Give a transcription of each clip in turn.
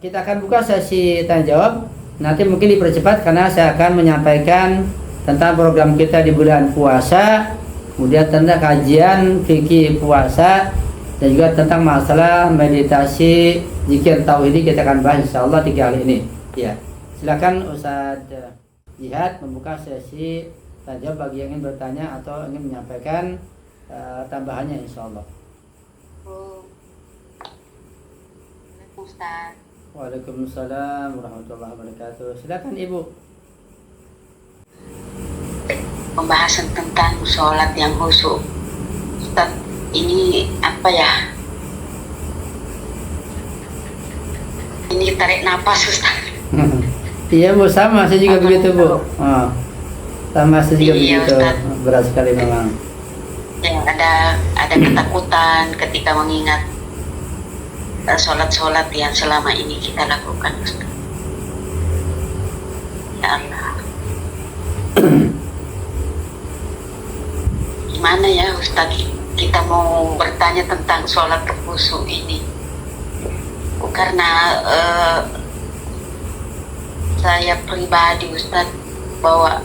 kita akan buka sesi tanya jawab. Nanti mungkin dipercepat karena saya akan menyampaikan tentang program kita di bulan puasa, kemudian tentang kajian fikih puasa, dan juga tentang masalah meditasi zikir tauhid. Kita akan bahas insyaallah 3 kali ini. Ya, silakan Ustaz Jihad membuka sesi tanya jawab bagi yang ingin bertanya atau ingin menyampaikan tambahannya insyaallah. Ustaz. Waalaikumsalam warahmatullahi wabarakatuh. Silakan Ibu. Pembahasan tentang sholat yang khusyuk. Ustaz, ini apa ya? Ini tarik napas, Ustaz. Iya Bu, sama saya juga begitu Bu. Sama saya juga begitu. Ustaz. Berat sekali memang. Ya, ada ketakutan ketika mengingat sholat-sholat yang selama ini kita lakukan, Ustaz. Ya Allah. Gimana ya Ustaz, kita mau bertanya tentang sholat khusyuk ini? Karena saya pribadi Ustaz, bahwa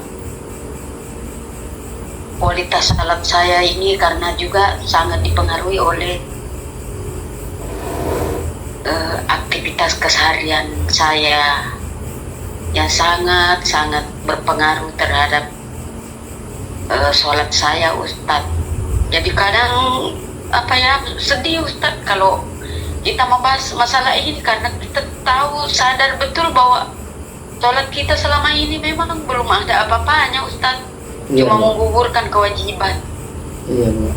kualitas sholat saya ini karena juga sangat dipengaruhi oleh aktivitas keseharian saya yang sangat berpengaruh terhadap sholat saya, Ustadz. Jadi kadang sedih Ustadz kalau kita membahas masalah ini, karena kita tahu, sadar betul bahwa sholat kita selama ini memang belum ada apa-apanya, Ustadz. Cuma menggugurkan kewajiban. Iya Bu.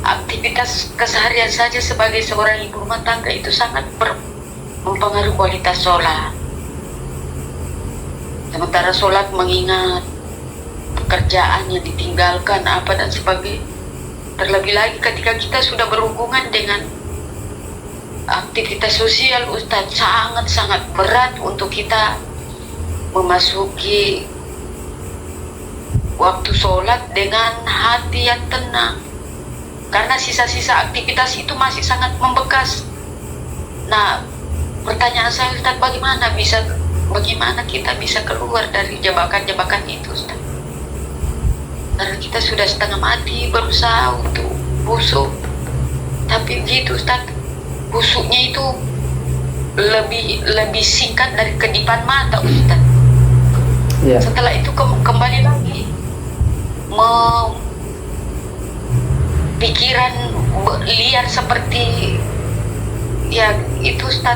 Aktivitas keseharian saja sebagai seorang ibu rumah tangga itu sangat mempengaruhi kualitas sholat. Sementara sholat mengingat pekerjaan yang ditinggalkan apa dan sebagainya. Terlebih lagi ketika kita sudah berhubungan dengan aktivitas sosial, Ustadz, sangat berat untuk kita memasuki waktu sholat dengan hati yang tenang. Karena sisa-sisa aktivitas itu masih sangat membekas. Nah, pertanyaan saya, Ustaz, bagaimana kita bisa keluar dari jebakan-jebakan itu, Ustaz? Karena kita sudah setengah mati berusaha untuk khusyuk. Tapi gitu, Ustaz, khusyuknya itu lebih singkat dari kedipan mata, Ustaz. Yeah. Setelah itu kembali lagi pikiran liar seperti ya itu, Ustaz.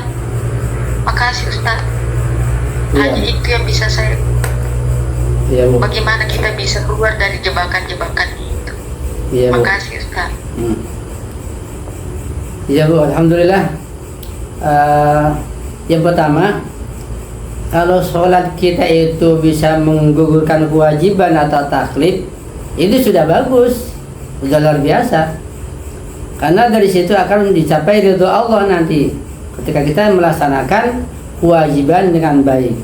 Makasih, Ustaz. Hanya itu yang bisa saya. Iya Bu. Bagaimana kita bisa keluar dari jebakan-jebakan itu? Iya Bu. Makasih, Ustaz. Iya Bu, alhamdulillah. Yang pertama, kalau sholat kita itu bisa menggugurkan kewajiban atau taklif, itu sudah bagus, sudah luar biasa. Karena dari situ akan dicapai ridho Allah nanti ketika kita melaksanakan kewajiban dengan baik.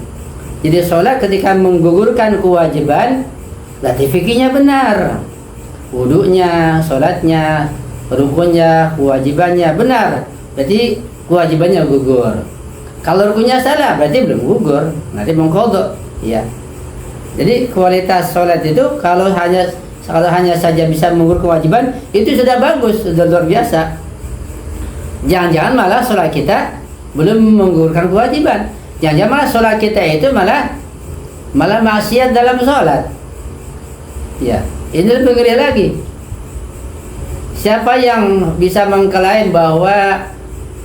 Jadi sholat ketika menggugurkan kewajiban, berarti fikihnya benar, wudunya, sholatnya, rukunnya, kewajibannya benar, berarti kewajibannya gugur. Kalau rukunnya salah, berarti belum gugur, nanti mengqadha. Ya. Jadi kualitas sholat itu kalau hanya saja bisa mengukur kewajiban, itu sudah bagus, sudah luar biasa. Jangan-jangan malah sholat kita belum menggugurkan kewajiban. Jangan-jangan malah sholat kita itu malah maksiat dalam sholat. Ya, ini lebih ngeri lagi. Siapa yang bisa mengklaim bahwa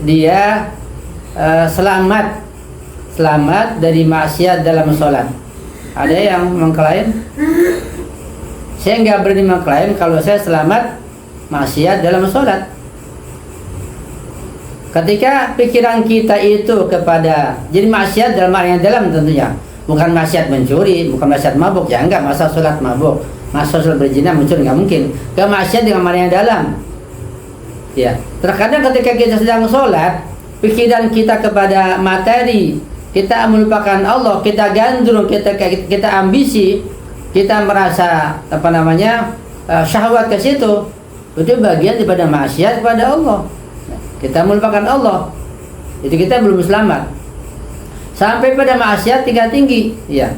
dia selamat dari maksiat dalam sholat? Ada yang mengklaim? Saya nggak berani mengklaim kalau saya selamat maksiat dalam sholat. Ketika pikiran kita itu kepada, jadi maksiat dalam arti yang dalam tentunya, bukan maksiat mencuri, bukan maksiat mabuk, ya enggak, masa sholat mabuk, masa sholat berzina mencuri, nggak mungkin. Ke maksiat dengan arti yang dalam. Ya, terkadang ketika kita sedang sholat, pikiran kita kepada materi, kita melupakan Allah, kita gandrung, kita ambisi, kita merasa syahwat ke situ, itu bagian daripada maksiat kepada Allah. kita melupakan Allah, itu kita belum selamat. Sampai pada maksiat tingkat tinggi, ya.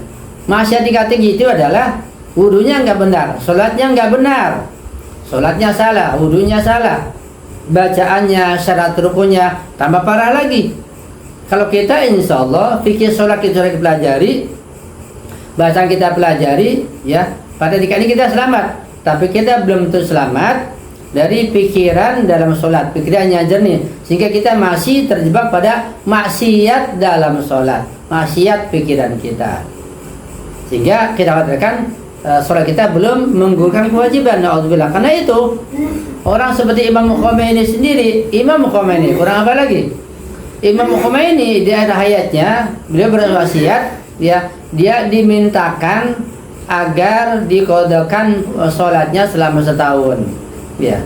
Maksiat tingkat tinggi itu adalah wudunya nggak benar, sholatnya nggak benar, sholatnya salah, wudunya salah, bacaannya, syarat rukunnya tambah parah lagi. Kalau kita insya Allah fikih sholat kita sudah pelajari, bacaan kita pelajari, ya, pada tingkat ini kita selamat. Tapi kita belum tentu selamat dari pikiran dalam sholat, pikirannya jernih, sehingga kita masih terjebak pada maksiat dalam sholat, maksiat pikiran kita, sehingga kita katakan sholat kita belum menggugurkan kewajiban. Na'udzubillah. Karena itu orang seperti Imam Khomeini sendiri, Imam Khomeini kurang apa lagi? Imam Khomeini di akhir hayatnya beliau berwasiat, ya, dia dimintakan agar diqodhokan sholatnya selama setahun, ya,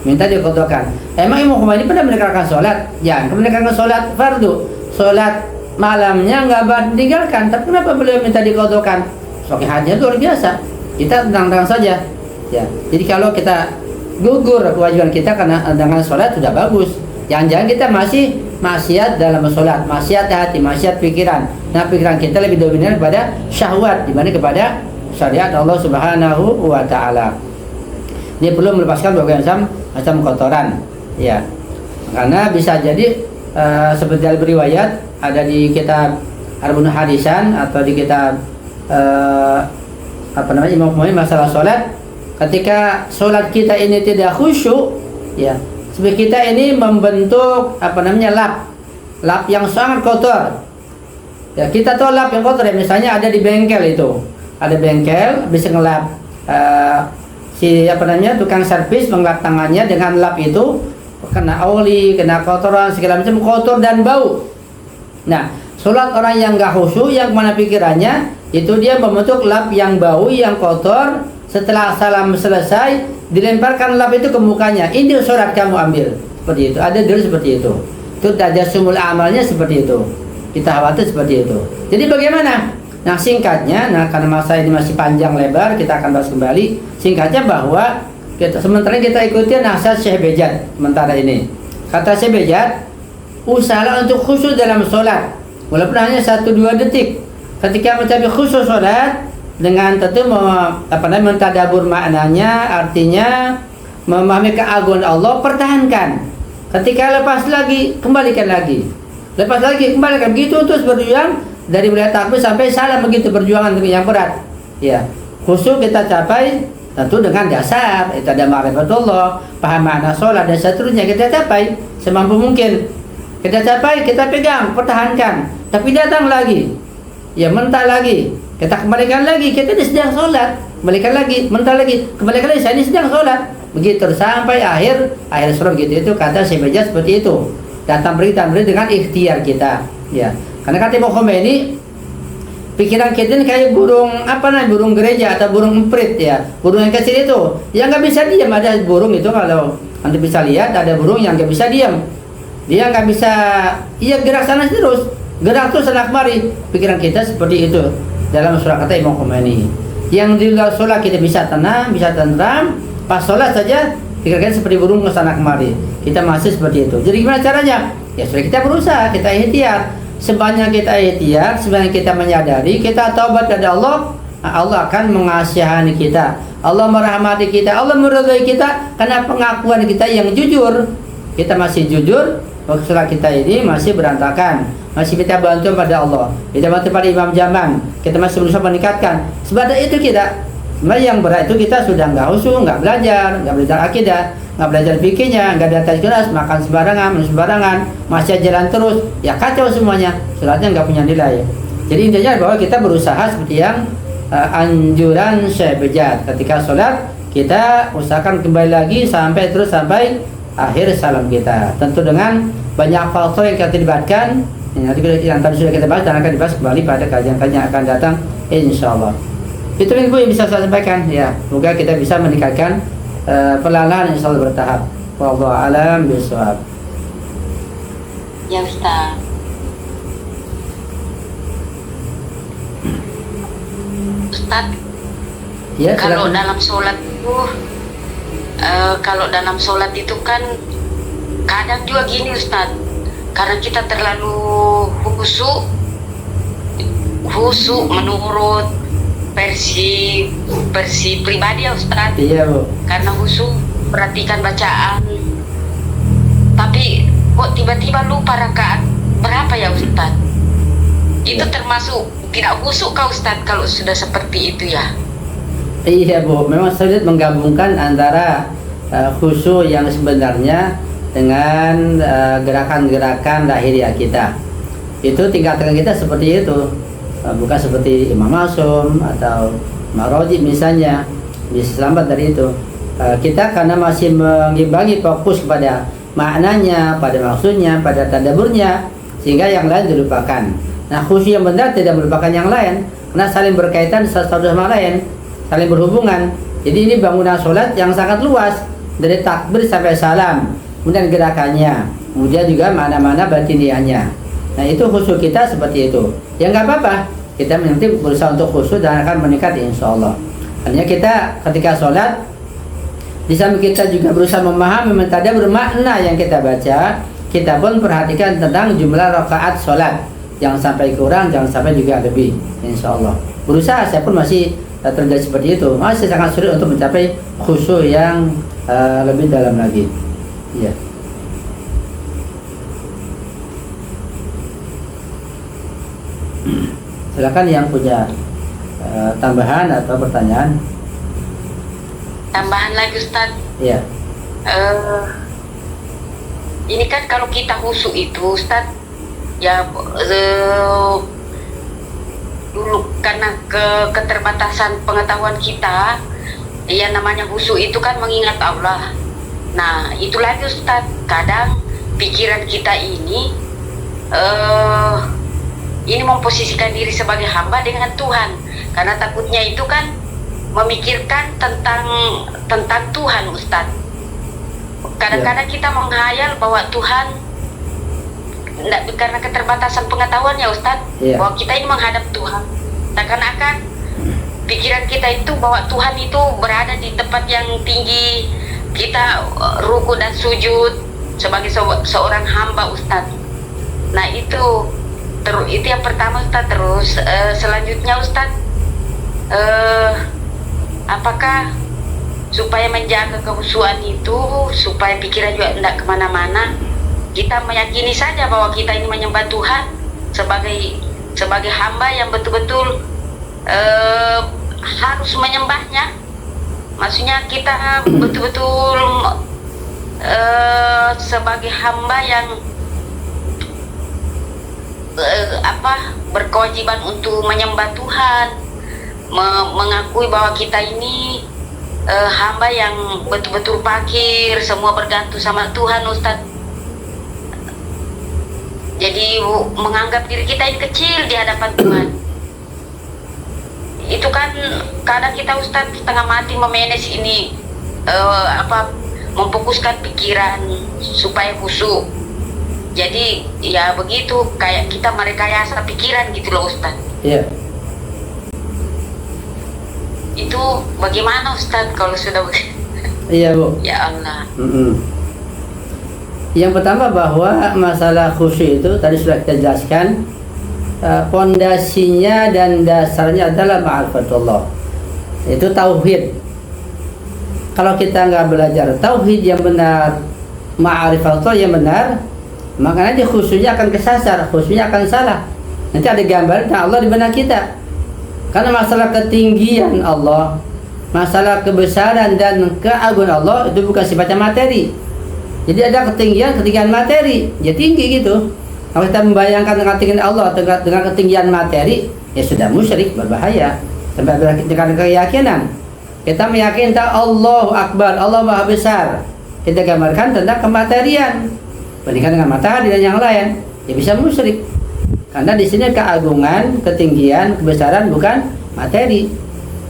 minta diqodhokan. Emang Imam Khomeini pernah meninggalkan sholat? Ya, meninggalkan sholat fardu, sholat malamnya nggak meninggalkan. Tapi kenapa beliau minta diqodhokan? Sokihannya luar biasa. Kita tenang-tenang saja, ya. Jadi kalau kita gugur kewajiban kita karena dengan sholat sudah bagus. Jangan-jangan kita masih maksiat dalam sholat, maksiat hati, maksiat pikiran. Nah, pikiran kita lebih dominan kepada syahwat dibanding kepada syariat Allah Subhanahu wa Ta'ala. Dia perlu melepaskan berbagai macam kotoran, ya. Karena bisa jadi seperti dalam riwayat ada di kitab Arba'un Hadisan atau di kitab Imam Khomeini masalah sholat. Ketika sholat kita ini tidak khusyuk, ya, seperti kita ini membentuk lap yang sangat kotor. Ya, kita tahu lap yang kotor, ya, misalnya ada di bengkel itu, ada bengkel bisa ngelap, tukang servis mengelap tangannya dengan lap itu, kena oli, kena kotoran segala macam, kotor dan bau. Nah, sholat orang yang nggak khusyuk, yang mana pikirannya itu dia membentuk lap yang bau, yang kotor. Setelah salam selesai, dilemparkan lap itu ke mukanya. Ini sholat kamu ambil. Seperti itu. Ada dulu seperti itu. Itu tajasumul amalnya seperti itu. Kita khawatir seperti itu. Jadi bagaimana? Nah, singkatnya, karena masa ini masih panjang lebar, kita akan bahas kembali. Singkatnya bahwa sementara kita ikuti nasihat Syekh Bejat sementara ini. Kata Syekh Bejat, usahalah untuk khusyuk dalam sholat, walaupun hanya 1-2 detik. Ketika mencapai khusyuk sholat, dengan tentu mentadabur maknanya, artinya memahami keagungan Allah, pertahankan. Ketika lepas lagi, kembalikan lagi. Lepas lagi, kembalikan. Begitu terus berjuang dari mulai takbir sampai salam, begitu perjuangan yang berat. Ya, khusyuk kita capai tentu dengan dasar itu ada ma'rifatullah, paham makna sholat dan seterusnya kita capai semampu mungkin. Kita capai, kita pegang, pertahankan. Tapi datang lagi, ya mentah lagi. Kita kembalikan lagi, kita ini sedang sholat, kembalikan lagi, mentah lagi, kembalikan lagi, saya ini sedang sholat. Begitu sampai akhir sholat begitu. Itu kata Syekh Bejat seperti itu. Datang beri dengan ikhtiar kita, ya. Karena kata Imam Khomeini, pikiran kita ini kayak burung gereja atau burung emprit, ya. Burung yang kecil itu, yang nggak bisa diam. Ada burung itu kalau nanti bisa lihat, ada burung yang nggak bisa diam. Dia nggak bisa, gerak sana terus, gerak terus sana kemari. Pikiran kita seperti itu. Dalam surah kata Imam Khomeini, yang di luar sholat kita bisa tenang, bisa tentram. Pas sholat saja pikiran kita seperti burung ke sana kemari. Kita masih seperti itu. Jadi gimana caranya? Ya sudah, kita berusaha, kita ikhtiar. Sebanyak kita ikhtiar, sebanyak kita menyadari, kita taubat kepada Allah, Allah akan mengasihani kita, Allah merahmati kita, Allah meridhai kita karena pengakuan kita yang jujur. Kita masih jujur, sholat kita ini masih berantakan, masih kita bantu pada Allah, kita bantu pada Imam Jaman, kita masih berusaha meningkatkan. Sebatas itu kita. Yang berat itu kita sudah nggak khusyuk, nggak belajar akidah, nggak belajar fikihnya, nggak ada jelas, makan sembarangan, minum sembarangan, masih jalan terus, ya kacau semuanya, sholatnya nggak punya nilai. Jadi intinya bahwa kita berusaha seperti yang anjuran Syekh Bejat, ketika sholat kita usahakan kembali lagi sampai akhir salam kita. Tentu dengan banyak faktor yang kita libatkan, yang tadi sudah kita bahas dan akan dibahas kembali pada kajian-kajian yang akan datang, insyaallah. Itu yang bisa saya sampaikan, ya. Semoga kita bisa meningkatkan perlahan-lahan, insyaallah bertahap. Wallahu a'lam bishawab. Ya Ustaz. Ustaz, ya, kalau dalam sholat itu kan kadang juga gini Ustaz, karena kita terlalu khusyuk menurut versi pribadi ya Ustaz. Iya Bu. Karena khusyuk perhatikan bacaan, tapi kok tiba-tiba lupa rakaat berapa ya Ustaz? Itu termasuk tidak khusyuk kah Ustaz kalau sudah seperti itu ya? Iya Bu, memang sulit menggabungkan antara khusyuk yang sebenarnya dengan gerakan-gerakan lahiriah kita. Itu tingkatan kita seperti itu, bukan seperti Imam Masum atau Marojib misalnya, bisa selamat dari itu. Kita karena masih mengimbangi fokus pada maknanya, pada maksudnya, pada tadaburnya, sehingga yang lain dilupakan. Nah, khusyuk yang benar tidak melupakan yang lain, karena saling berkaitan satu sama lain, saling berhubungan. Jadi ini bangunan sholat yang sangat luas, dari takbir sampai salam, kemudian gerakannya, kemudian juga mana-mana batiniahnya. Nah, itu khusyuk kita seperti itu. Ya nggak apa-apa, kita nanti berusaha untuk khusyuk dan akan meningkat insya Allah. Artinya kita ketika sholat, di samping kita juga berusaha memahami, mentadabbur makna yang kita baca, kita pun perhatikan tentang jumlah rakaat sholat, jangan sampai kurang, jangan sampai juga lebih, insya Allah. Berusaha, saya pun masih terjadi seperti itu, masih sangat sulit untuk mencapai khusyuk yang lebih dalam lagi. Ya. Silakan yang punya tambahan atau pertanyaan. Tambahan lagi Ustaz. Ya. Ini kan kalau kita khusyuk itu Ustaz, ya dulu karena keterbatasan pengetahuan kita, yang namanya khusyuk itu kan mengingat Allah. Nah, itu lagi Ustaz, kadang pikiran kita ini memposisikan diri sebagai hamba dengan Tuhan, karena takutnya itu kan memikirkan tentang Tuhan Ustaz. Kadang-kadang kita menghayal bahwa Tuhan, karena keterbatasan pengetahuan ya Ustaz, bahwa kita ini menghadap Tuhan, seakan-akan pikiran kita itu bahwa Tuhan itu berada di tempat yang tinggi, kita ruku dan sujud sebagai seorang hamba Ustaz. Nah itu yang pertama Ustaz. Terus selanjutnya Ustaz, apakah supaya menjaga kehusuan itu, supaya pikiran juga tidak kemana-mana, kita meyakini saja bahwa kita ini menyembah Tuhan sebagai hamba yang betul-betul harus menyembahnya. Maksudnya kita betul-betul sebagai hamba yang berkewajiban untuk menyembah Tuhan, mengakui bahwa kita ini hamba yang betul-betul fakir, semua bergantung sama Tuhan Ustaz. Jadi menganggap diri kita ini kecil di hadapan Tuhan. Itu kan kadang kita Ustaz setengah mati memanage ini, memfokuskan pikiran supaya khusyuk. Jadi ya begitu, kayak kita merekayasa pikiran gitu loh Ustaz. Iya. Itu bagaimana Ustaz kalau sudah begitu? Iya Bu. Ya Allah. Yang pertama bahwa masalah khusyuk itu tadi sudah kita jelaskan, pondasinya dan dasarnya adalah ma'rifatullah, itu tauhid. Kalau kita nggak belajar tauhid yang benar, ma'rifatullah yang benar, maka nanti khusyuknya akan kesasar, khusyuknya akan salah. Nanti ada gambaran tentang Allah di benak kita. Karena masalah ketinggian Allah, masalah kebesaran dan keagungan Allah itu bukan sifatnya materi. Jadi ada ketinggian materi, ya tinggi gitu. Kalau kita membayangkan dengan ketinggian Allah dengan ketinggian materi, ya sudah musyrik, berbahaya. Sampai dengan keyakinan, kita meyakini tentang Allahu Akbar, Allah Maha Besar, kita gambarkan tentang kematerian, bandingkan dengan matahari dan yang lain, ya bisa musyrik. Karena di sini keagungan, ketinggian, kebesaran bukan materi.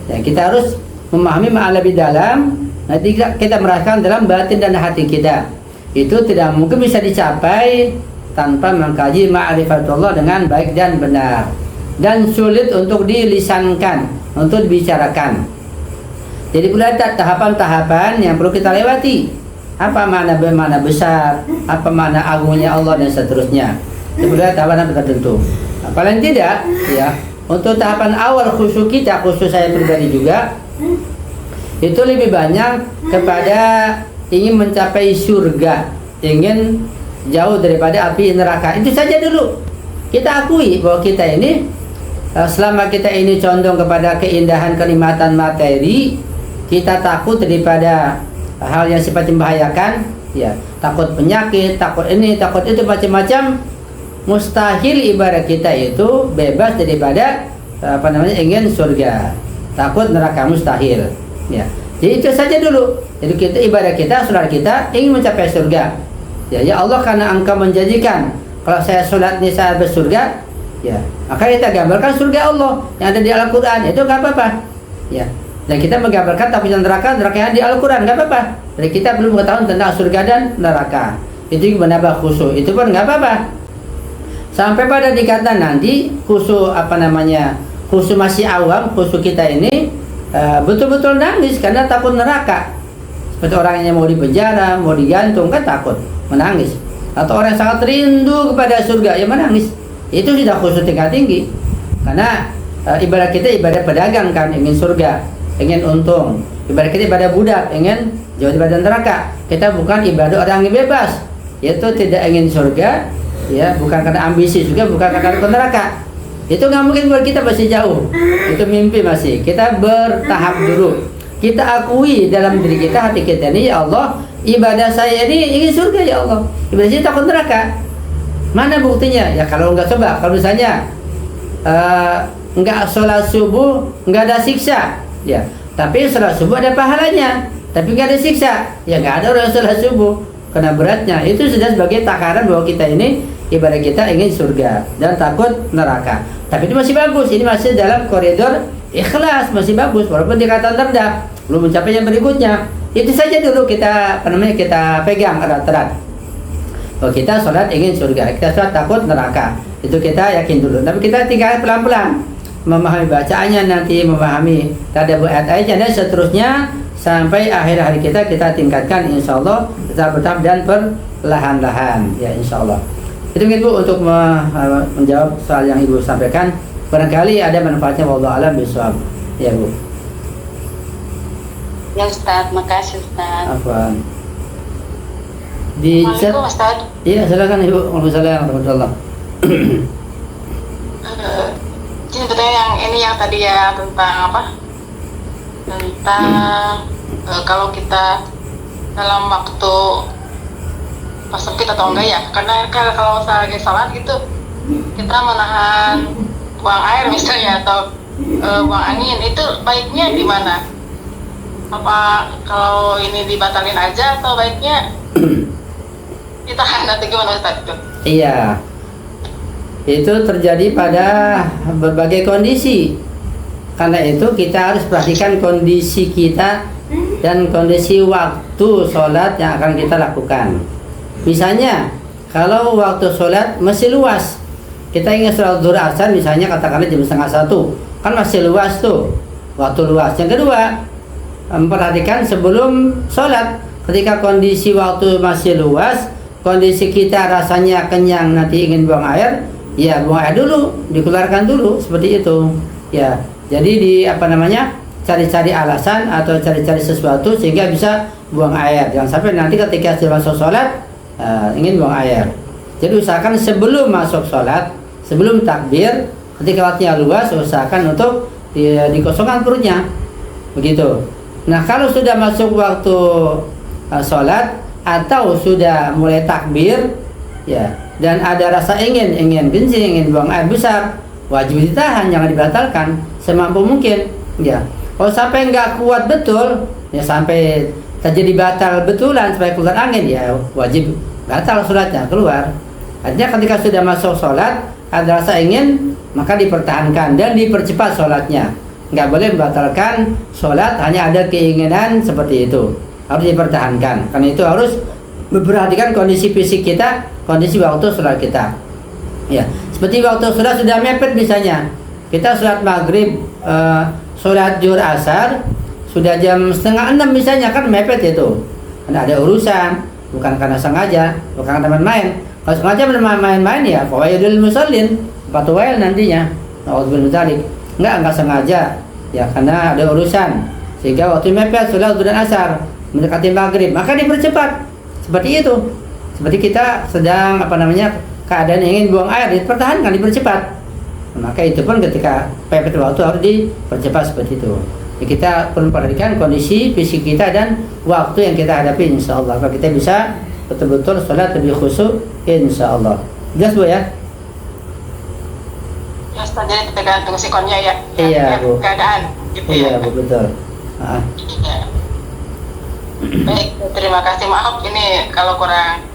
Ya, kita harus memahami makna lebih dalam. Nanti kita merasakan dalam batin dan hati kita. Itu tidak mungkin bisa dicapai tanpa mengkaji ma'rifatullah dengan baik dan benar, dan sulit untuk dilisankan, untuk dibicarakan. Jadi perlu ada tahapan-tahapan yang perlu kita lewati. apa makna besar, apa makna agungnya Allah dan seterusnya. Sebenarnya tahapan tertentu. Nah, paling tidak ya, untuk tahapan awal khusyuk kita, khusus saya pribadi juga, itu lebih banyak kepada ingin mencapai surga, ingin jauh daripada api neraka. Itu saja dulu. Kita akui bahwa kita ini selama kita ini condong kepada keindahan kenikmatan materi, kita takut daripada hal yang sifatnya membahayakan, ya, takut penyakit, takut ini, takut itu, macam-macam. Mustahil ibadah kita itu bebas daripada ingin surga, takut neraka, mustahil. Ya, jadi itu saja dulu. Jadi kita ibadah kita, salat kita ingin mencapai surga. Ya, ya Allah, karena Engkau menjanjikan kalau saya salat ini saya bersurga, ya, maka kita gambarkan surga Allah yang ada di Al-Quran, itu nggak apa-apa. Ya, dan kita menggambarkan takut neraka yang di Al-Quran, nggak apa-apa. Jadi kita belum mengetahui tentang surga dan neraka, itu menambah khusyuk, itu pun nggak apa-apa. Sampai pada tingkatan nanti khusyuk khusyuk masih awam, khusyuk kita ini betul-betul nangis karena takut neraka. Seperti orang yang mau dipenjara, mau digantung, kan takut, menangis. Atau orang yang sangat rindu kepada surga, ya menangis. Itu sudah khusyuk tingkat tinggi. Karena ibadah kita ibadah pedagang kan, ingin surga, ingin untung. Ibadah kita ibadah budak, ingin jauh daripada neraka. Kita bukan ibadah orang yang bebas, yaitu tidak ingin surga, ya, bukan karena ambisi juga, bukan karena neraka. Itu nggak mungkin buat kita, masih jauh. Itu mimpi masih. Kita bertahap dulu. Kita akui dalam diri kita, hati kita ini, ya Allah, ibadah saya ini ingin surga, ya Allah. Ibadah saya takut neraka. Mana buktinya? Ya kalau nggak coba, kalau misalnya nggak sholat subuh, nggak ada siksa, ya. Tapi sholat subuh ada pahalanya, tapi nggak ada siksa, ya nggak ada orang sholat subuh. Karena beratnya itu sudah sebagai takaran bahwa kita ini ibadah kita ingin surga dan takut neraka. Tapi itu masih bagus, ini masih dalam koridor ikhlas, masih bagus walaupun tingkatan rendah, belum mencapai yang berikutnya. Itu saja dulu kita kita pegang erat-erat. Kalau kita sholat ingin surga, kita sholat takut neraka, itu kita yakin dulu. Tapi kita tinggal pelan-pelan memahami bacaannya, nanti memahami tadabbur ayat-ayatnya dan seterusnya sampai akhir hari kita tingkatkan, insya Allah kita bertahap dan perlahan-lahan, ya insya Allah. Itu mungkin Bu untuk menjawab soal yang Ibu sampaikan. Barangkali ada manfaatnya, wallahu a'lam bishawab. Ya Bu. Ya Ustaz, makasih Ustaz. Afwan. Di chat. Assalamualaikum Ustaz. Iya, silakan Ibu. Waalaikumsalam warahmatullahi. Jadi sebetulnya yang ini yang tadi ya tentang apa? Tentang kalau kita dalam waktu pas sempit atau enggak ya, karena kalau saya lagi sholat gitu kita menahan buang air misalnya atau buang angin, itu baiknya gimana? Apa kalau ini dibatalin aja atau baiknya ditahan atau gimana Ustaz itu? Iya, itu terjadi pada berbagai kondisi. Karena itu kita harus perhatikan kondisi kita dan kondisi waktu sholat yang akan kita lakukan. Misalnya, kalau waktu sholat masih luas, kita ingin sholat zuhur asar misalnya katakanlah jam 12:30, kan masih luas tuh, waktu luas. Yang kedua, memperhatikan sebelum sholat, ketika kondisi waktu masih luas, kondisi kita rasanya kenyang, nanti ingin buang air, ya buang air dulu, dikeluarkan dulu, seperti itu. Ya, jadi cari-cari alasan atau cari-cari sesuatu sehingga bisa buang air. Jangan sampai nanti ketika sudah masuk sholat ingin buang air. Jadi usahakan sebelum masuk sholat, sebelum takbir, ketika waktunya luas, usahakan untuk dikosongkan perutnya, begitu. Nah, kalau sudah masuk waktu sholat atau sudah mulai takbir, ya, dan ada rasa ingin kencing, ingin buang air besar, wajib ditahan, jangan dibatalkan semampu mungkin. Ya, kalau sampai nggak kuat betul, ya sampai terjadi batal betulan sampai keluar angin, ya wajib batal sholatnya, keluar. Artinya ketika sudah masuk sholat ada rasa ingin, maka dipertahankan dan dipercepat sholatnya. Nggak boleh membatalkan sholat hanya ada keinginan seperti itu, harus dipertahankan. Karena itu harus memperhatikan kondisi fisik kita, kondisi waktu sholat kita. Ya, seperti waktu sholat sudah mepet misalnya, kita sholat maghrib, sholat zuhur asar sudah jam 5:30 misalnya, kan mepet itu. karena ada urusan, bukan karena sengaja, bukan karena main-main. Kalau sengaja main-main ya fawaidul musallin, fatwail nantinya. Nauzubillah min dzalik. Enggak sengaja. Ya karena ada urusan. Sehingga waktu mepet salat zuhur dan asar, mendekati maghrib, maka dipercepat. Seperti itu. Seperti kita sedang keadaan ingin buang air, dipertahankan, dipercepat. Maka itu pun ketika pepet waktu harus dipercepat seperti itu. Jadi kita perlu perhatikan kondisi fisik kita dan waktu yang kita hadapi, insyaallah. Kalau kita bisa betul-betul sholat lebih khusyuk, insyaallah. Jelas Bu ya? Ya, jadi tergantung sikonnya ya. Iya, Bu. Keadaan gitu Iya, ya. Bu, betul. Iya. Baik, terima kasih. Maaf ini kalau kurang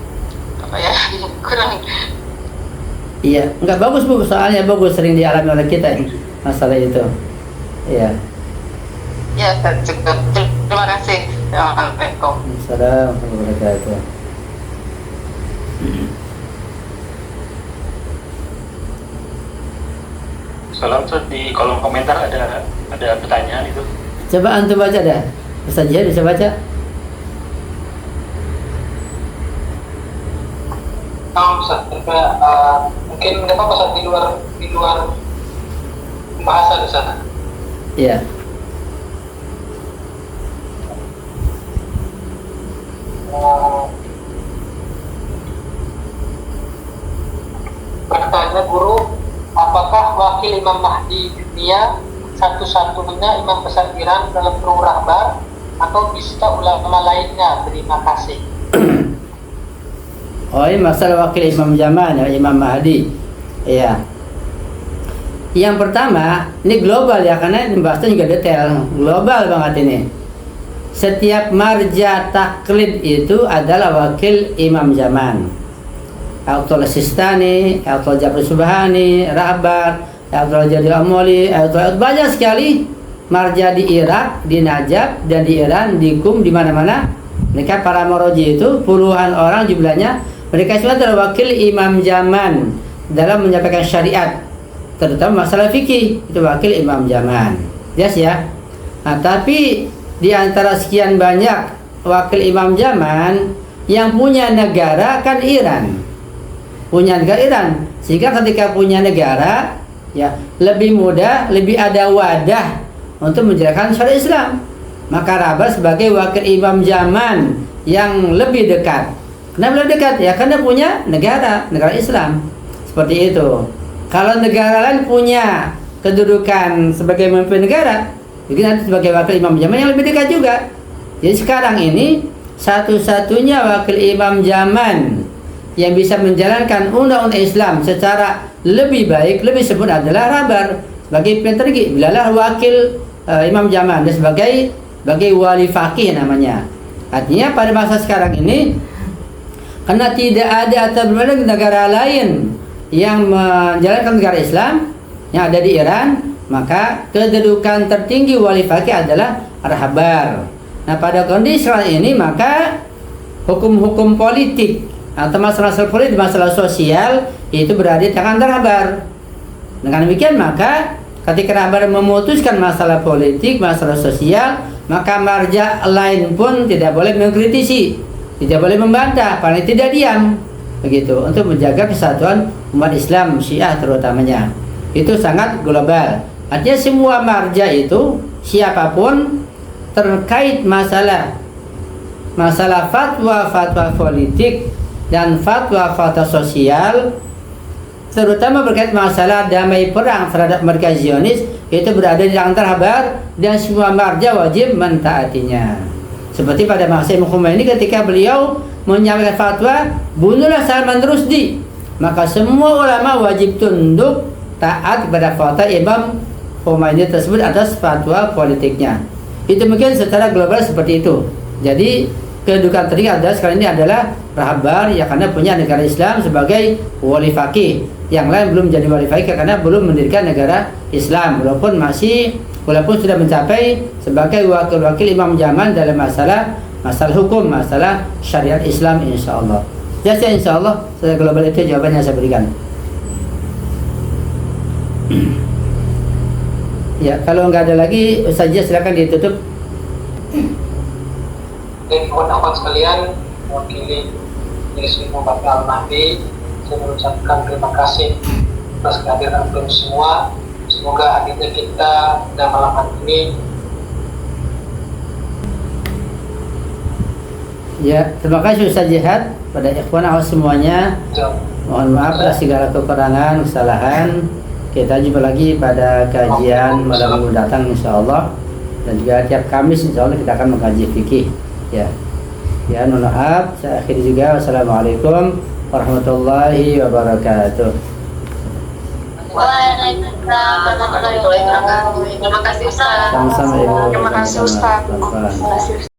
kurang. Iya, nggak bagus Bu, soalnya bagus sering dialami oleh kita masalah itu. Iya. Ya, cukup. Terima kasih. Assalamualaikum. Assalamualaikum warahmatullahi wabarakatuh. Salam Ustaz, di kolom komentar ada pertanyaan itu. Coba antum baca dah. Ustaz Jihad bisa baca? Ustaz, mungkin kenapa Ustaz di luar pembahasan Ustaz? Iya. Bertanya guru, apakah wakil Imam Mahdi dunia satu-satunya imam besar Iran dalam Nurul Rahbar atau bisa ulama lainnya? Terima kasih. Oh, ini masalah wakil imam zaman ya, Imam Mahdi. Iya. Yang pertama, ini global ya, karena pembahasan juga detail. Global banget ini. Setiap marja taklid itu adalah wakil imam zaman. Ayatollah Sistani, Ayatollah Jabir Subhani, Rahbar, Ayatollah Jadil Amoli, Ayatollah banyak sekali marja di Irak, di Najaf, dan di Iran, di Kum, di mana-mana. Mereka para maroji itu puluhan orang jumlahnya. Mereka semua adalah wakil imam zaman dalam menyampaikan syariat, terutama masalah fikih, itu wakil imam zaman. Jelas ya? Nah, tapi di antara sekian banyak wakil imam zaman yang punya negara kan Iran. Punya negara Iran. Sehingga ketika punya negara ya lebih mudah, lebih ada wadah untuk menjalankan syariat Islam. Maka Rahbar sebagai wakil imam zaman yang lebih dekat. Kenapa lebih dekat? Ya karena punya negara Islam. Seperti itu. Kalau negara lain punya kedudukan sebagai pemimpin negara, jadi nanti sebagai wakil imam zaman yang lebih dekat juga. Jadi sekarang ini satu-satunya wakil imam zaman yang bisa menjalankan undang-undang Islam secara lebih baik, lebih sempurna adalah Rahbar sebagai pimpinan tertinggi. Bilalah wakil imam zaman dan sebagai wali fakih namanya. Artinya pada masa sekarang ini, karena tidak ada atau belum ada negara lain yang menjalankan negara Islam yang ada di Iran, maka kedudukan tertinggi wali fakih adalah Rahbar. Nah, pada kondisi sekarang ini maka hukum-hukum politik atau masalah-masalah politik, masalah sosial itu berada di tangan Rahbar. Dengan demikian maka ketika Rahbar memutuskan masalah politik, masalah sosial, maka marja lain pun tidak boleh mengkritisi, tidak boleh membantah, paling tidak diam. Begitu, untuk menjaga kesatuan umat Islam Syiah terutamanya. Itu sangat global. Artinya semua marja itu siapapun terkait masalah fatwa politik dan fatwa sosial, terutama berkait masalah damai perang terhadap mereka Zionis, itu berada di tangan Rahbar dan semua marja wajib mentaatinya. Seperti pada masa Imam Khomeini ketika beliau menyampaikan fatwa bunuhlah Salman Rushdie, maka semua ulama wajib tunduk taat kepada fatwa Imam Khomeini tersebut atas fatwa politiknya. Itu mungkin secara global seperti itu. Jadi kedudukan tertinggi adalah sekarang ini adalah Rahbar, ya karena punya negara Islam sebagai wali fakih. Yang lain belum menjadi wali fakih karena belum mendirikan negara Islam, walaupun sudah mencapai sebagai wakil-wakil imam zaman dalam masalah hukum, masalah syariat Islam, insyaallah. Jadi insyaallah secara global itu jawabannya saya berikan. Ya, kalau nggak ada lagi, Ustaz silakan ditutup. Dan ikhwan-ikhwan sekalian, mewakili Majelis Ilmu Bapak Al-Mahdi, saya mengucapkan terima kasih atas kehadiran antum semua. Semoga hadirnya kita pada malam hari ini Ya, terima kasih Ustaz Jihad pada ikhwan awas semuanya. Mohon maaf atas segala kekurangan, kesalahan. Kita jumpa lagi pada kajian malam minggu datang insyaallah, dan juga tiap Kamis insyaallah kita akan mengkaji fikih. Ya, mohon maaf. Saya akhiri juga. Wassalamualaikum warahmatullahi wabarakatuh. Waalaikumsalam warahmatullahi wabarakatuh. Terima kasih Ustaz. Sama-sama Ibu. Terima kasih Ustaz. Sama-sama. Terima kasih Ustaz.